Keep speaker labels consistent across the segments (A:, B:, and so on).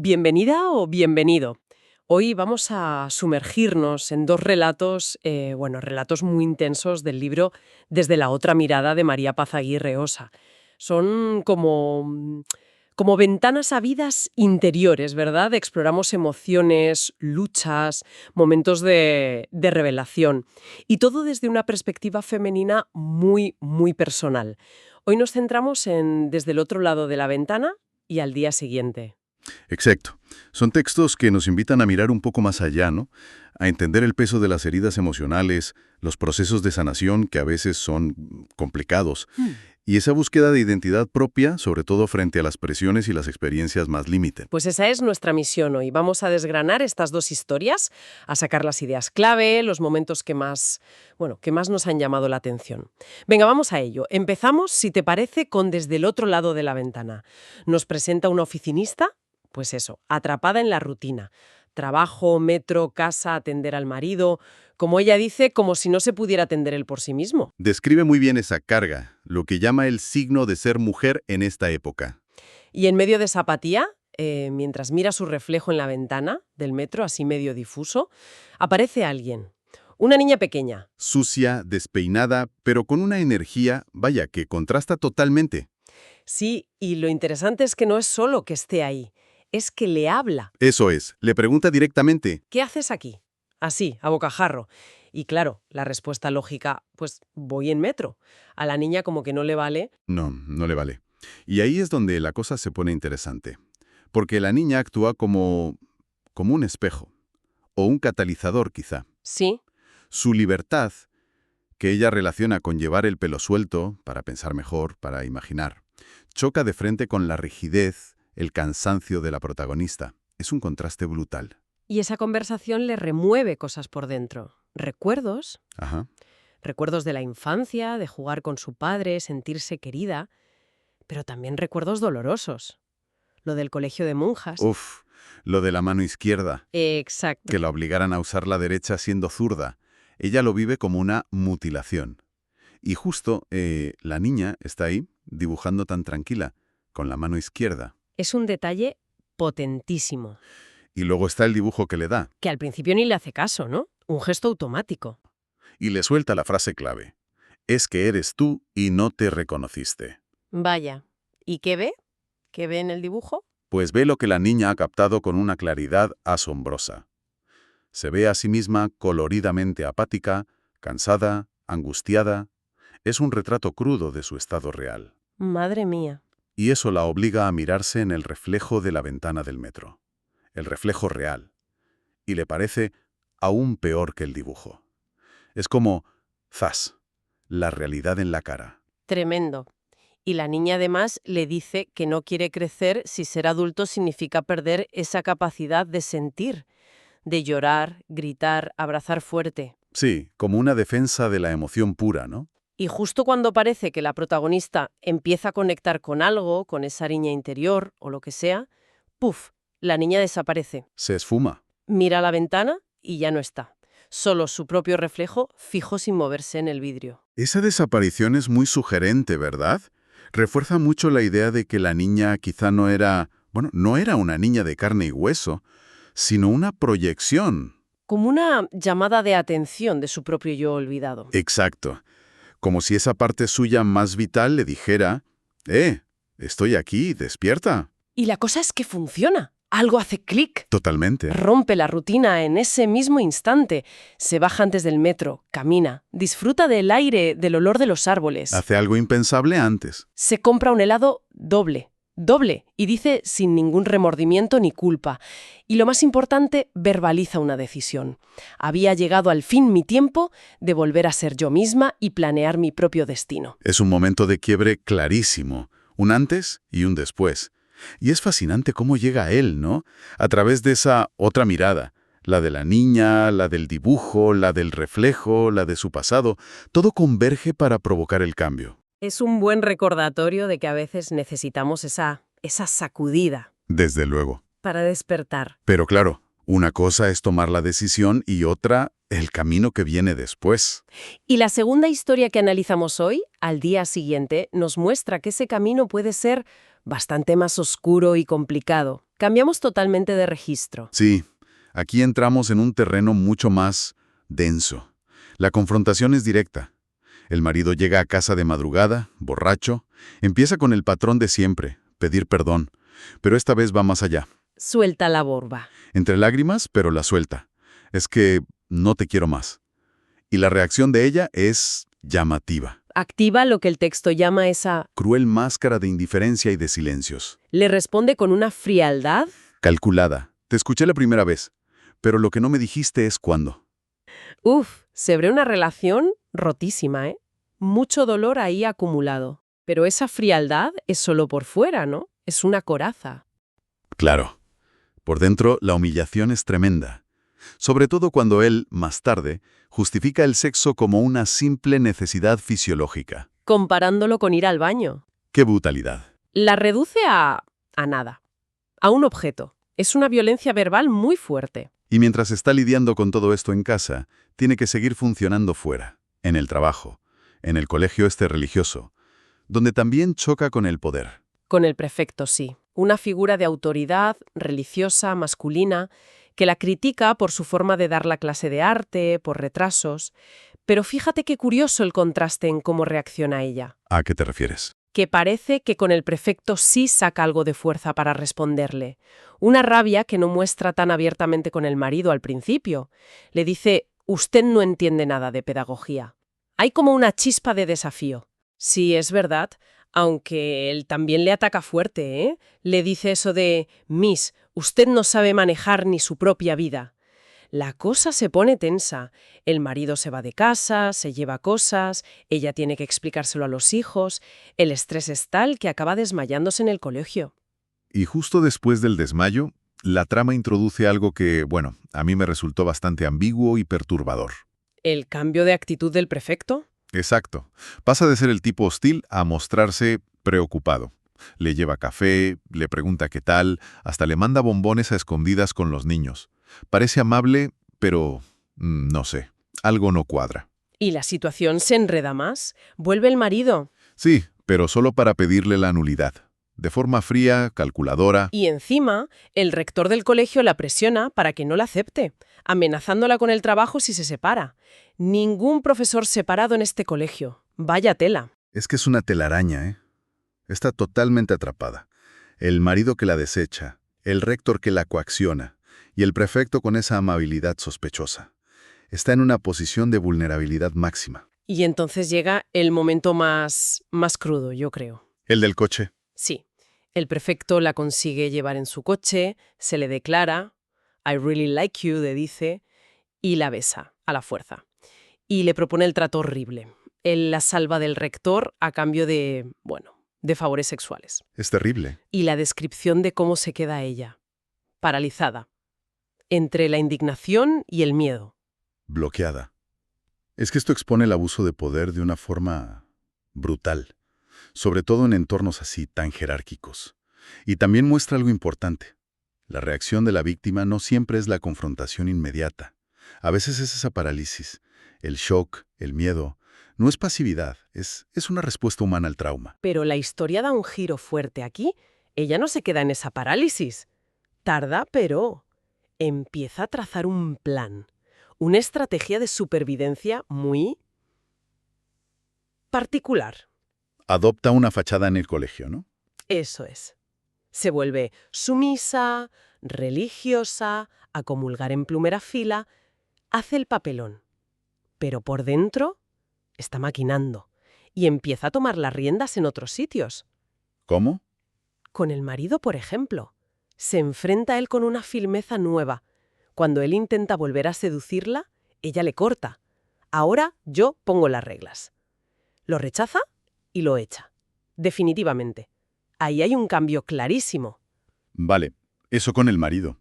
A: Bienvenida o bienvenido. Hoy vamos a sumergirnos en dos relatos, relatos muy intensos del libro Desde la otra mirada de María Paz Aguirre Osa. Son como ventanas a vidas interiores, ¿verdad? Exploramos emociones, luchas, momentos de revelación. Y todo desde una perspectiva femenina muy, muy personal. Hoy nos centramos en Desde el otro lado de la ventana y Al día siguiente.
B: Exacto. Son textos que nos invitan a mirar un poco más allá, ¿no? A entender el peso de las heridas emocionales, los procesos de sanación que a veces son complicados, y esa búsqueda de identidad propia, sobre todo frente a las presiones y las experiencias más límite.
A: Pues esa es nuestra misión hoy. Vamos a desgranar estas dos historias, a sacar las ideas clave, los momentos que más nos han llamado la atención. Venga, vamos a ello. Empezamos, si te parece, con Desde el otro lado de la ventana. Nos presenta una oficinista, pues eso, atrapada en la rutina. Trabajo, metro, casa, atender al marido. Como ella dice, como si no se pudiera atender él por sí mismo.
B: Describe muy bien esa carga, lo que llama el signo de ser mujer en esta época.
A: Y en medio de esa apatía, mientras mira su reflejo en la ventana del metro, así medio difuso, aparece alguien. Una niña pequeña.
B: Sucia, despeinada, pero con una energía, vaya, que contrasta totalmente.
A: Sí, y lo interesante es que no es solo que esté ahí, es que le habla.
B: Eso es, le pregunta directamente.
A: ¿Qué haces aquí? Así, a bocajarro. Y claro, la respuesta lógica, pues voy en metro. A la niña como que no le vale.
B: No, no le vale. Y ahí es donde la cosa se pone interesante. Porque la niña actúa como un espejo, o un catalizador quizá.
A: Sí,
B: Su libertad, que ella relaciona con llevar el pelo suelto, para pensar mejor, para imaginar, choca de frente con la rigidez, el cansancio de la protagonista. Es un contraste brutal.
A: y esa conversación le remueve cosas por dentro. Recuerdos,
B: Ajá.
A: recuerdos de la infancia, de jugar con su padre, sentirse querida, pero también recuerdos dolorosos. Lo del colegio de monjas.
B: Uf, lo de la mano izquierda,
A: Exacto.
B: que la obligaran a usar la derecha siendo zurda. Ella lo vive como una mutilación. Y justo la niña está ahí, dibujando tan tranquila, con la mano izquierda.
A: Es un detalle potentísimo,
B: Y luego está el dibujo que le da,
A: que al principio ni le hace caso, ¿no? Un gesto automático.
B: y le suelta la frase clave. Es que eres tú y no te reconociste.
A: Vaya. ¿Y qué ve? ¿Qué ve en el dibujo?
B: Pues ve lo que la niña ha captado con una claridad asombrosa. Se ve a sí misma coloridamente apática, cansada, angustiada. Es un retrato crudo de su estado real.
A: Madre mía.
B: Y eso la obliga a mirarse en el reflejo de la ventana del metro. El reflejo real. Y le parece aún peor que el dibujo. Es como, zas, la realidad en la cara.
A: Tremendo. Y la niña además le dice que no quiere crecer si ser adulto significa perder esa capacidad de sentir, de llorar, gritar, abrazar fuerte.
B: Sí, como una defensa de la emoción pura, ¿no?
A: Y justo cuando parece que la protagonista empieza a conectar con algo, con esa niña interior o lo que sea, ¡puf!, la niña desaparece.
B: Se esfuma.
A: Mira a la ventana y ya no está. Solo su propio reflejo fijo sin moverse en el vidrio.
B: Esa desaparición es muy sugerente, ¿verdad? Refuerza mucho la idea de que la niña quizá no era, no era una niña de carne y hueso, sino una proyección.
A: Como una llamada de atención de su propio yo olvidado.
B: Exacto. Como si esa parte suya más vital le dijera, estoy aquí, despierta.
A: Y la cosa es que funciona. Algo hace clic.
B: Totalmente.
A: Rompe la rutina en ese mismo instante. Se baja antes del metro, camina, disfruta del aire, del olor de los árboles.
B: Hace algo impensable antes.
A: Se compra un helado doble, y dice sin ningún remordimiento ni culpa. Y lo más importante, verbaliza una decisión. Había llegado al fin mi tiempo de volver a ser yo misma y planear mi propio destino.
B: Es un momento de quiebre clarísimo, un antes y un después. Y es fascinante cómo llega a él, ¿no? A través de esa otra mirada, la de la niña, la del dibujo, la del reflejo, la de su pasado, todo converge para provocar el cambio.
A: Es un buen recordatorio de que a veces necesitamos esa sacudida
B: Desde luego.
A: para despertar.
B: Pero claro, una cosa es tomar la decisión y otra, el camino que viene después.
A: Y la segunda historia que analizamos hoy, Al día siguiente, nos muestra que ese camino puede ser bastante más oscuro y complicado. Cambiamos totalmente de registro.
B: Sí, aquí entramos en un terreno mucho más denso. La confrontación es directa. El marido llega a casa de madrugada, borracho, empieza con el patrón de siempre, pedir perdón, pero esta vez va más allá.
A: Suelta la borba.
B: Entre lágrimas, pero la suelta. Es que no te quiero más. Y la reacción de ella es llamativa.
A: Activa lo que el texto llama esa...
B: Cruel máscara de indiferencia y de silencios.
A: Le responde con una frialdad.
B: Calculada. Te escuché la primera vez, pero lo que no me dijiste es cuándo.
A: Se ve una relación rotísima, ¿eh? Mucho dolor ahí acumulado. Pero esa frialdad es solo por fuera, ¿no? Es una coraza.
B: Claro. Por dentro, la humillación es tremenda. Sobre todo cuando él, más tarde, justifica el sexo como una simple necesidad fisiológica.
A: Comparándolo con ir al baño.
B: ¡Qué brutalidad!
A: La reduce a nada. A un objeto. Es una violencia verbal muy fuerte.
B: Y mientras está lidiando con todo esto en casa, tiene que seguir funcionando fuera, en el trabajo, en el colegio religioso, donde también choca con el poder.
A: Con el prefecto, sí. Una figura de autoridad religiosa, masculina, que la critica por su forma de dar la clase de arte, por retrasos. Pero fíjate qué curioso el contraste en cómo reacciona ella.
B: ¿A qué te refieres?
A: Que parece que con el prefecto sí saca algo de fuerza para responderle. Una rabia que no muestra tan abiertamente con el marido al principio. Le dice, usted no entiende nada de pedagogía. Hay como una chispa de desafío. Sí, es verdad, aunque él también le ataca fuerte, ¿eh? Le dice eso de, Miss, usted no sabe manejar ni su propia vida. La cosa se pone tensa. El marido se va de casa, se lleva cosas, ella tiene que explicárselo a los hijos. El estrés es tal que acaba desmayándose en el colegio.
C: Y justo después del desmayo, la trama introduce algo que, bueno, a mí me resultó bastante ambiguo y perturbador.
A: ¿El cambio de actitud del prefecto?
C: Exacto. Pasa de ser el tipo hostil a mostrarse preocupado. Le lleva café, le pregunta qué tal, hasta le manda bombones a escondidas con los niños. Parece amable, pero no sé, algo no cuadra.
A: Y la situación se enreda más. Vuelve el marido.
C: Sí, pero solo para pedirle la nulidad. De forma fría, calculadora.
A: Y encima, el rector del colegio la presiona para que no la acepte, amenazándola con el trabajo si se separa. Ningún profesor separado en este colegio. Vaya tela.
B: Es que es una telaraña, ¿eh? Está totalmente atrapada. El marido que la desecha, el rector que la coacciona y el prefecto con esa amabilidad sospechosa. Está en una posición de vulnerabilidad máxima.
A: Y entonces llega el momento más crudo, yo creo.
B: ¿El del coche?
A: Sí. El prefecto la consigue llevar en su coche, se le declara, I really like you, le dice, y la besa a la fuerza. Y le propone el trato horrible. Él la salva del rector a cambio de favores sexuales.
B: Es terrible.
A: Y la descripción de cómo se queda ella, paralizada, entre la indignación y el miedo.
B: Bloqueada. Es que esto expone el abuso de poder de una forma brutal, sobre todo en entornos así tan jerárquicos. Y también muestra algo importante. La reacción de la víctima no siempre es la confrontación inmediata. A veces es esa parálisis, el shock, el miedo. No es pasividad, es una respuesta humana al trauma.
A: Pero la historia da un giro fuerte aquí. Ella no se queda en esa parálisis. Tarda, pero empieza a trazar un plan. Una estrategia de supervivencia muy particular.
B: Adopta una fachada en el colegio, ¿no?
A: Eso es. Se vuelve sumisa, religiosa, a comulgar en primera fila, hace el papelón. Pero por dentro está maquinando y empieza a tomar las riendas en otros sitios.
B: ¿Cómo?
A: Con el marido, por ejemplo. Se enfrenta a él con una firmeza nueva. Cuando él intenta volver a seducirla, ella le corta. Ahora yo pongo las reglas. Lo rechaza y lo echa. Definitivamente. Ahí hay un cambio clarísimo.
B: Vale, eso con el marido.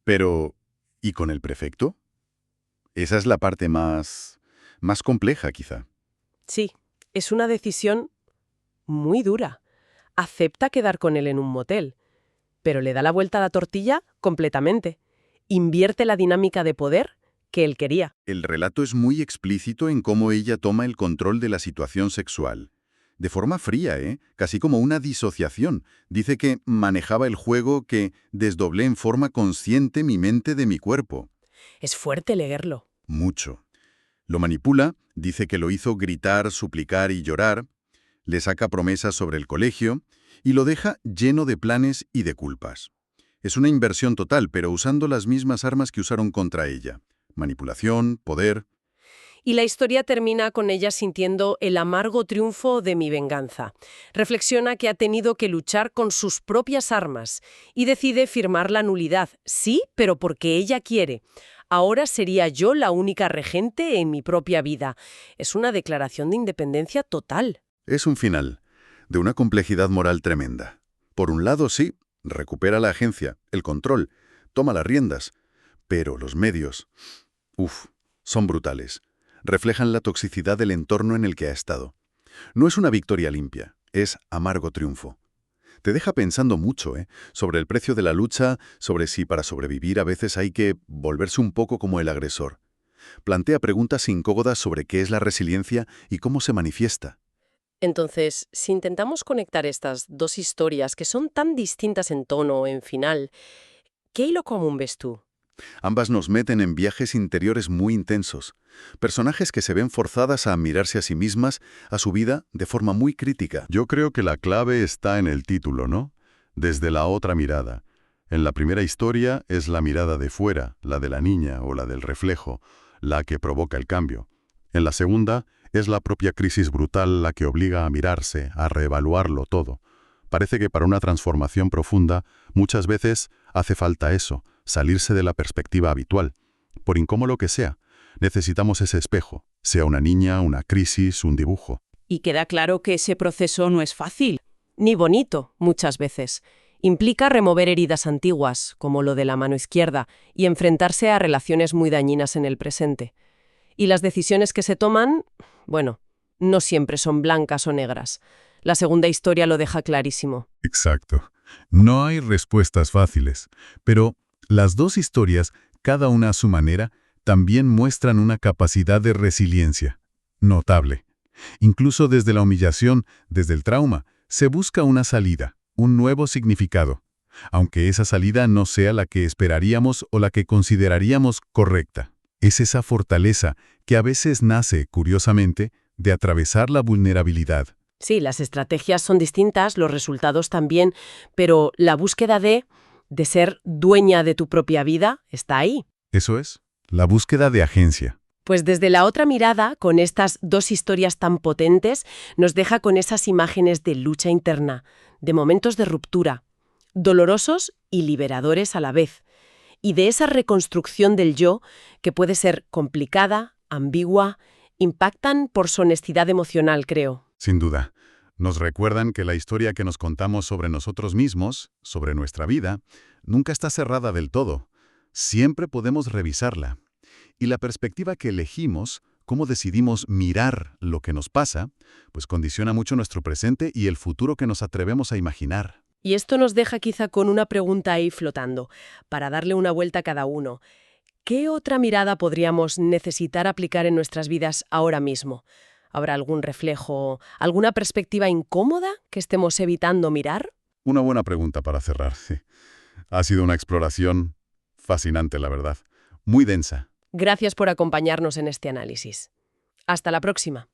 B: Pero, ¿y con el prefecto? Esa es la parte más compleja, quizá.
A: Sí, es una decisión muy dura. Acepta quedar con él en un motel, pero le da la vuelta a la tortilla completamente. Invierte la dinámica de poder que él quería.
B: El relato es muy explícito en cómo ella toma el control de la situación sexual. de forma fría, casi como una disociación. Dice que manejaba el juego, que desdoblé en forma consciente mi mente de mi cuerpo.
A: Es fuerte leerlo.
B: Mucho. Lo manipula, dice que lo hizo gritar, suplicar y llorar, le saca promesas sobre el colegio y lo deja lleno de planes y de culpas. Es una inversión total, pero usando las mismas armas que usaron contra ella. Manipulación, poder.
A: Y la historia termina con ella sintiendo el amargo triunfo de mi venganza. Reflexiona que ha tenido que luchar con sus propias armas y decide firmar la nulidad. Sí, pero porque ella quiere. Ahora sería yo la única regente en mi propia vida. Es una declaración de independencia total.
B: Es un final, de una complejidad moral tremenda. Por un lado, sí, recupera la agencia, el control, toma las riendas, pero los medios, son brutales. Reflejan la toxicidad del entorno en el que ha estado. No es una victoria limpia, es amargo triunfo. Te deja pensando mucho, sobre el precio de la lucha, sobre si para sobrevivir a veces hay que volverse un poco como el agresor. Plantea preguntas incómodas sobre qué es la resiliencia y cómo se manifiesta.
A: Entonces, si intentamos conectar estas dos historias que son tan distintas en tono o en final, ¿qué hilo común ves tú?
B: Ambas nos meten en viajes interiores muy intensos. Personajes que se ven forzadas a mirarse a sí mismas, a su vida, de forma muy crítica.
C: Yo creo que la clave está en el título, ¿no? Desde la otra mirada. En la primera historia es la mirada de fuera, la de la niña o la del reflejo, la que provoca el cambio. En la segunda es la propia crisis brutal la que obliga a mirarse, a reevaluarlo todo. Parece que para una transformación profunda, muchas veces hace falta eso, salirse de la perspectiva habitual. Por incómodo que sea, necesitamos ese espejo, sea una niña, una crisis, un dibujo.
D: Y queda claro que ese proceso no es fácil.
A: Ni bonito, muchas veces. Implica remover heridas antiguas, como lo de la mano izquierda, y enfrentarse a relaciones muy dañinas en el presente. Y las decisiones que se toman, bueno, no siempre son blancas o negras. La segunda historia lo deja clarísimo.
C: Exacto. No hay respuestas fáciles, pero las dos historias, cada una a su manera, también muestran una capacidad de resiliencia notable. Incluso desde la humillación, desde el trauma, se busca una salida, un nuevo significado, aunque esa salida no sea la que esperaríamos o la que consideraríamos correcta. Es esa fortaleza que a veces nace, curiosamente, de atravesar la vulnerabilidad.
A: Sí, las estrategias son distintas, los resultados también, pero la búsqueda de ser dueña de tu propia vida está ahí.
C: Eso es, la búsqueda de agencia.
A: Pues desde la otra mirada, con estas dos historias tan potentes, nos deja con esas imágenes de lucha interna, de momentos de ruptura, dolorosos y liberadores a la vez, y de esa reconstrucción del yo que puede ser complicada, ambigua, impactan por su honestidad emocional, creo.
C: Sin duda. Nos recuerdan que la historia que nos contamos sobre nosotros mismos, sobre nuestra vida, nunca está cerrada del todo. Siempre podemos revisarla. Y la perspectiva que elegimos, cómo decidimos mirar lo que nos pasa, pues condiciona mucho nuestro presente y el futuro que nos atrevemos a imaginar.
A: Y esto nos deja quizá con una pregunta ahí flotando, para darle una vuelta a cada uno. ¿Qué otra mirada podríamos necesitar aplicar en nuestras vidas ahora mismo? ¿Habrá algún reflejo, alguna perspectiva incómoda que estemos evitando mirar?
C: Una buena pregunta para cerrar, sí. Ha sido una exploración fascinante, la verdad. Muy densa.
A: Gracias por acompañarnos en este análisis. Hasta la próxima.